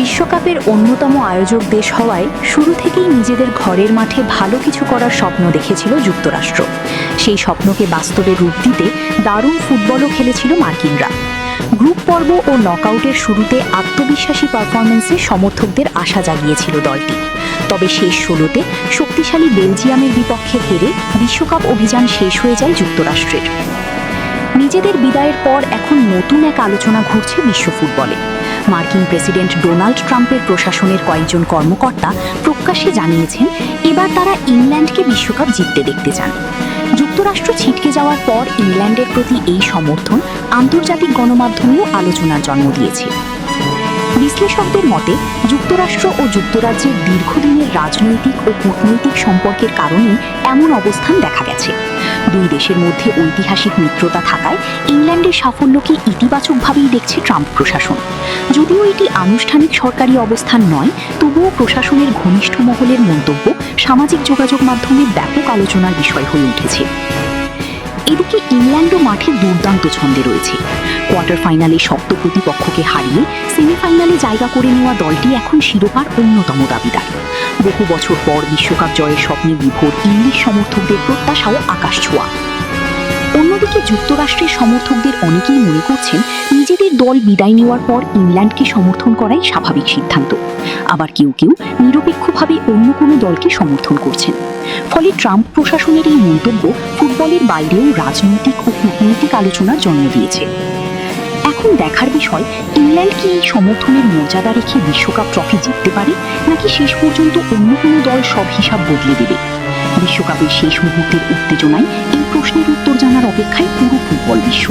বিশ্বকাপের অন্যতম আয়োজক দেশ হওয়ায় শুরু থেকেই নিজেদের ঘরের মাঠে ভালো কিছু করার স্বপ্ন দেখেছিল যুক্তরাষ্ট্র। সেই স্বপ্নকে বাস্তবে রূপ দিতে দারুণ ফুটবলও খেলেছিল মার্কিনরা। গ্রুপ পর্ব ও নকআউটের শুরুতে আত্মবিশ্বাসী পারফরমেন্সে সমর্থকদের আশা জাগিয়েছিল দলটি। তবে শেষ ১৬তে শক্তিশালী বেলজিয়ামের বিপক্ষে হেরে বিশ্বকাপ অভিযান শেষ হয়ে যায় যুক্তরাষ্ট্রের। নিজেদের বিদায়ের পর এখন নতুন এক আলোচনা ঘুরছে বিশ্ব ফুটবলে। মার্কিন প্রেসিডেন্ট ডোনাল্ড ট্রাম্পের প্রশাসনের কয়েকজন কর্মকর্তা প্রকাশ্যে জানিয়েছেন এবার তারা ইংল্যান্ডকে বিশ্বকাপ জিততে দেখতে চান। যুক্তরাষ্ট্র ছিটকে যাওয়ার পর ইংল্যান্ডের প্রতি এই সমর্থন আন্তর্জাতিক গণমাধ্যমেও আলোচনার জন্ম দিয়েছে। বিশ্লেষকদের মতে যুক্তরাষ্ট্র ও যুক্তরাজ্যের দীর্ঘদিনের রাজনৈতিক ও কূটনৈতিক সম্পর্কের কারণেই এমন অবস্থান দেখা গেছে। দুই দেশের মধ্যে ঐতিহাসিক মিত্রতা থাকায় ইংল্যান্ডের সাফল্যকে ইতিবাচকভাবেই দেখছে ট্রাম্প প্রশাসন। যদিও এটি আনুষ্ঠানিক সরকারি অবস্থান নয়, তবুও প্রশাসনের ঘনিষ্ঠ মহলের মন্তব্য সামাজিক যোগাযোগ মাধ্যমে ব্যাপক আলোচনার বিষয় হয়ে উঠেছে। এদিকে ইংল্যান্ডও মাঠে দুর্দান্ত ছন্দে রয়েছে। কোয়ার্টার ফাইনালে শক্ত প্রতিপক্ষকে হারিয়ে সেমিফাইনালে জায়গা করে নেওয়া দলটি এখন শিরোপার অন্যতম দাবিদার। বহু বছর পর বিশ্বকাপ জয়ের স্বপ্নে বিভোর ইংলিশ সমর্থকদের প্রত্যাশাও আকাশ ছোঁয়া। অন্যদিকে যুক্তরাষ্ট্রের সমর্থকদের অনেকেই মনে করছেন নিজেদের দল বিদায় নেওয়ার পর ইংল্যান্ডকে সমর্থন করাই স্বাভাবিক সিদ্ধান্ত। আবার কেউ কেউ নিরপেক্ষভাবে অন্য কোনো দলকে সমর্থন করছেন। ফলে ট্রাম্প প্রশাসনের এই মন্তব্য ফুটবলের বাইরেও রাজনৈতিক ও কূটনৈতিক আলোচনার জন্ম দিয়েছে। এখন দেখার বিষয়, ইংল্যান্ড কি এই সমর্থনের মর্যাদা রেখে বিশ্বকাপ ট্রফি জিততে পারে, নাকি শেষ পর্যন্ত অন্য কোনো দল সব হিসাব বদলে দেবে। বিশ্বকাপের শেষ মুহূর্তের উত্তেজনায় এই প্রশ্নের উত্তর জানার অপেক্ষায় পুরো ফুটবল বিশ্ব।